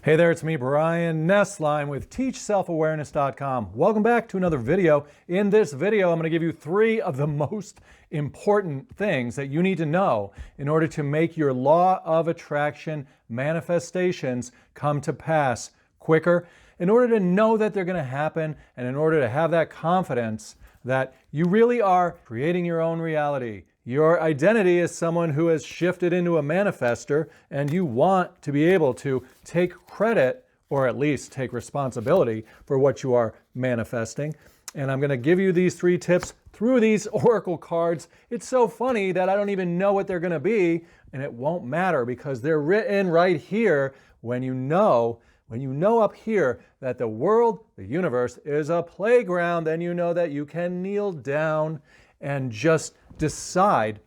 Hey there, it's me, Brian Nesline with TeachSelfAwareness.com. Welcome back to another video. In this video, I'm going to give you 3 of the most important things that you need to know in order to make your law of attraction manifestations come to pass quicker, in order to know that they're going to happen, and in order to have that confidence that you really are creating your own reality. Your identity is someone who has shifted into a manifester, and you want to be able to take credit, or at least take responsibility for what you are manifesting. And I'm going to give you these 3 tips through these oracle cards. It's so funny that I don't even know what they're going to be, and it won't matter because they're written right here. When you know up here that the world, the universe, is a playground, then you know that you can kneel down and just decide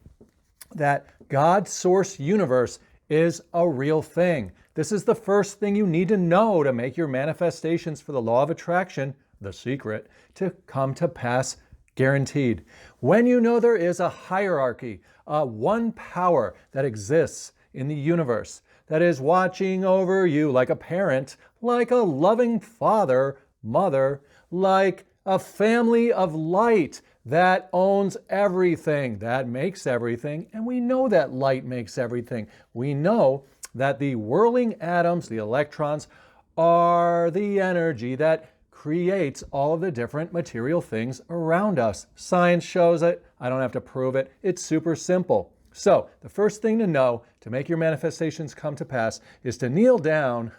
that God's source universe is a real thing. This is the first thing you need to know to make your manifestations for the law of attraction, the secret, to come to pass guaranteed. When you know there is a hierarchy, one power that exists in the universe that is watching over you like a parent, like a loving father, mother, like a family of light that owns everything, that makes everything, and we know that light makes everything. We know that the whirling atoms, the electrons, are the energy that creates all of the different material things around us. Science shows it. I don't have to prove it. It's super simple. So the first thing to know to make your manifestations come to pass is to kneel down.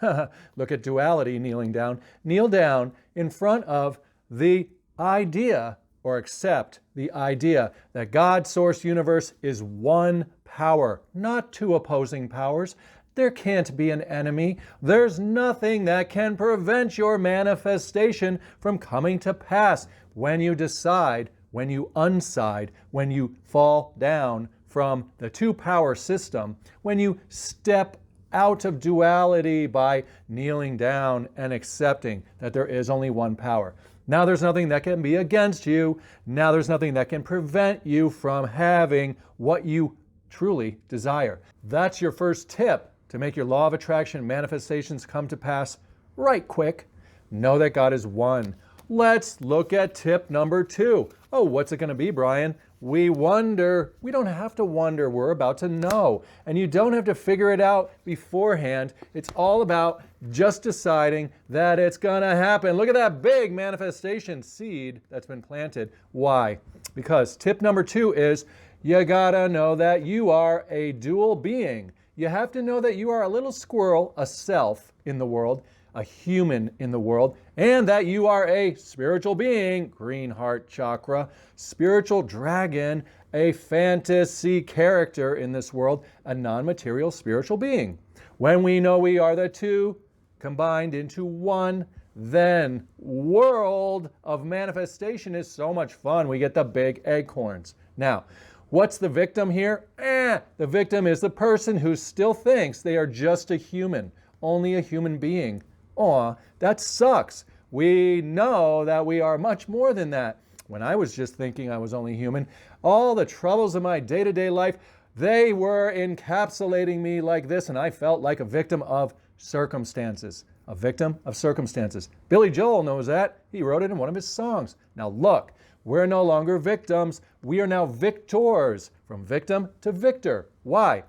Look at duality, kneeling down. Kneel down in front of the idea, or accept the idea that God's source universe is one power, not 2 opposing powers. There can't be an enemy. There's nothing that can prevent your manifestation from coming to pass when you decide, when you unside, when you fall down from the 2-power system, when you step out of duality by kneeling down and accepting that there is only one power. Now there's nothing that can be against you. Now there's nothing that can prevent you from having what you truly desire. That's your first tip to make your law of attraction manifestations come to pass right quick. Know that God is one. Let's look at tip number 2. Oh, what's it going to be, Brian? We wonder. We don't have to wonder. We're about to know. And you don't have to figure it out beforehand. It's all about just deciding that it's going to happen. Look at that big manifestation seed that's been planted. Why? Because tip number 2 is you got to know that you are a dual being. You have to know that you are a little squirrel, a self in the world, a human in the world, and that you are a spiritual being, green heart chakra, spiritual dragon, a fantasy character in this world, a non-material spiritual being. When we know we are the 2 combined into one, then world of manifestation is so much fun. We get the big acorns. Now, what's the victim here? The victim is the person who still thinks they are just a human, only a human being. Aw, that sucks. We know that we are much more than that. When I was just thinking I was only human, all the troubles of my day-to-day life, they were encapsulating me like this, and I felt like a victim of circumstances. A victim of circumstances. Billy Joel knows that. He wrote it in one of his songs. Now look, we're no longer victims. We are now victors. From victim to victor. Why?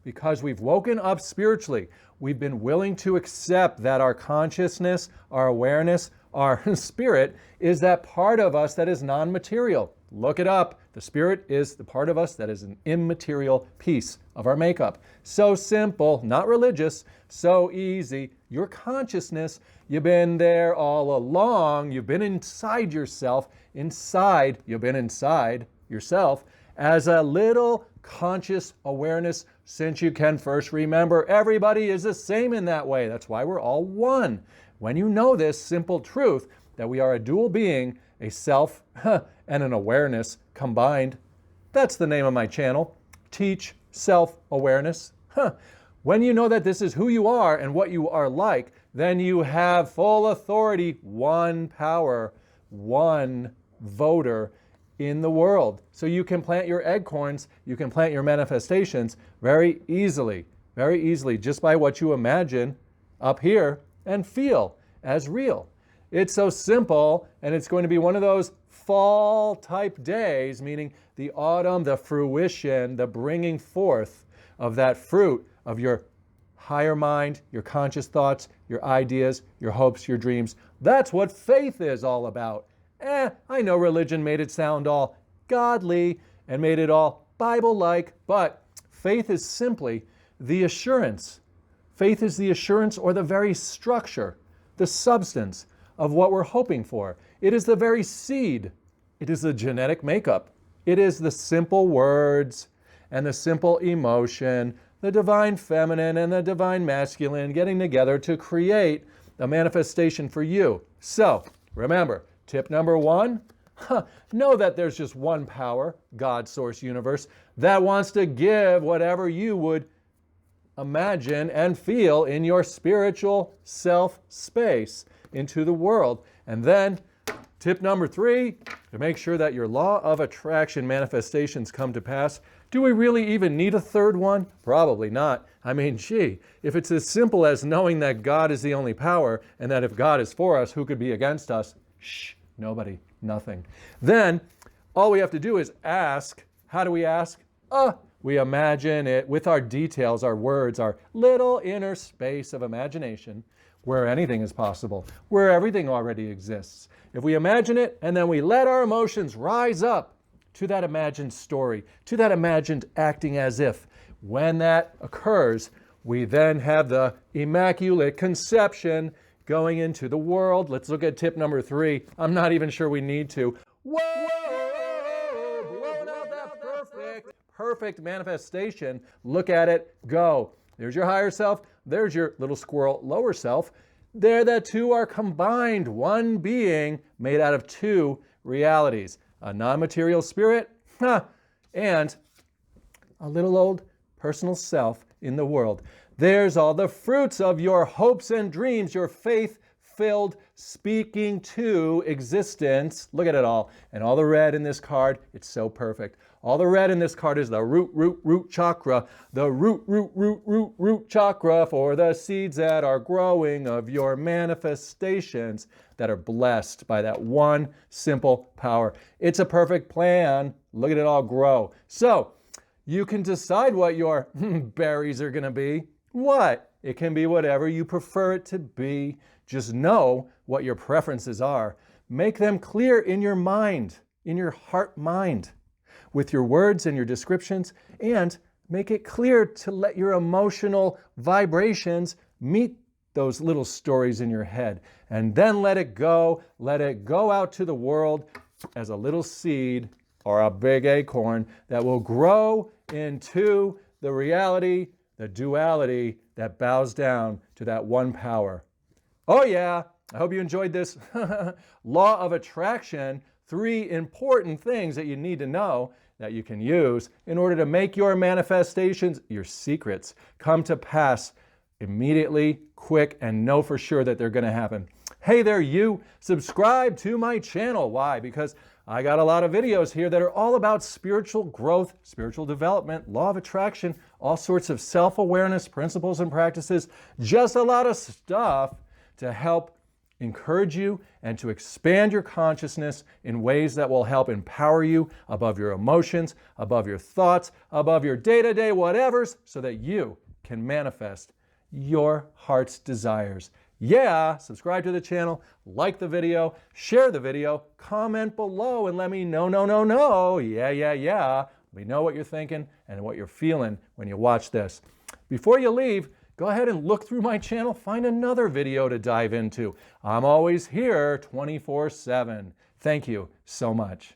Because we've woken up spiritually. We've been willing to accept that our consciousness, our awareness, our spirit is that part of us that is non-material. Look it up. The spirit is the part of us that is an immaterial piece of our makeup. So simple, not religious, so easy. Your consciousness, you've been there all along. You've been inside yourself, you've been inside yourself as a little conscious awareness since you can first remember. Everybody is the same in that way. That's why we're all one. When you know this simple truth that we are a dual being, a self and an awareness combined, that's the name of my channel, Teach Self-Awareness. When you know that this is who you are and what you are like, then you have full authority, one power, one voter in the world. So you can plant your acorns, you can plant your manifestations very easily, just by what you imagine up here and feel as real. It's so simple, and it's going to be one of those fall type days, meaning the autumn, the fruition, the bringing forth of that fruit of your higher mind, your conscious thoughts, your ideas, your hopes, your dreams. That's what faith is all about. I know religion made it sound all godly and made it all Bible-like, but faith is simply the assurance. Faith is the assurance or the very structure, the substance of what we're hoping for. It is the very seed. It is the genetic makeup. It is the simple words and the simple emotion, the divine feminine and the divine masculine getting together to create a manifestation for you. So, remember, tip number one, know that there's just one power, God, source, universe, that wants to give whatever you would imagine and feel in your spiritual self space into the world. And then tip number three, to make sure that your law of attraction manifestations come to pass. Do we really even need a third one? Probably not. I mean, gee, if it's as simple as knowing that God is the only power and that if God is for us, who could be against us? Shh, nobody, nothing. Then all we have to do is ask. How do we ask? We imagine it with our details, our words, our little inner space of imagination where anything is possible, where everything already exists. If we imagine it and then we let our emotions rise up to that imagined story, to that imagined acting as if, when that occurs, we then have the immaculate conception going into the world. Let's look at tip number three. I'm not even sure we need to. Whoa! Blowing out that perfect manifestation. Look at it, go. There's your higher self. There's your little squirrel lower self. There the two are combined, one being made out of two realities. A non-material spirit, and a little old personal self in the world. There's all the fruits of your hopes and dreams, your faith-filled speaking to existence. Look at it all. And all the red in this card, it's so perfect. All the red in this card is the root chakra. The root chakra for the seeds that are growing of your manifestations that are blessed by that one simple power. It's a perfect plan. Look at it all grow. So you can decide what your berries are going to be. What? It can be whatever you prefer it to be. Just know what your preferences are. Make them clear in your mind, in your heart mind, with your words and your descriptions, and make it clear to let your emotional vibrations meet those little stories in your head. And then let it go out to the world as a little seed or a big acorn that will grow into the reality, the duality that bows down to that one power. Oh yeah, I hope you enjoyed this law of attraction. 3 important things that you need to know that you can use in order to make your manifestations, your secrets, come to pass immediately, quick, and know for sure that they're going to happen. Hey there, you. Subscribe to my channel. Why? Because I got a lot of videos here that are all about spiritual growth, spiritual development, law of attraction, all sorts of self-awareness principles and practices, just a lot of stuff to help encourage you and to expand your consciousness in ways that will help empower you above your emotions, above your thoughts, above your day-to-day whatevers, so that you can manifest your heart's desires. Yeah, subscribe to the channel, like the video, share the video, comment below and let me know, yeah. Let me know what you're thinking and what you're feeling when you watch this. Before you leave, go ahead and look through my channel, find another video to dive into. I'm always here 24/7. Thank you so much.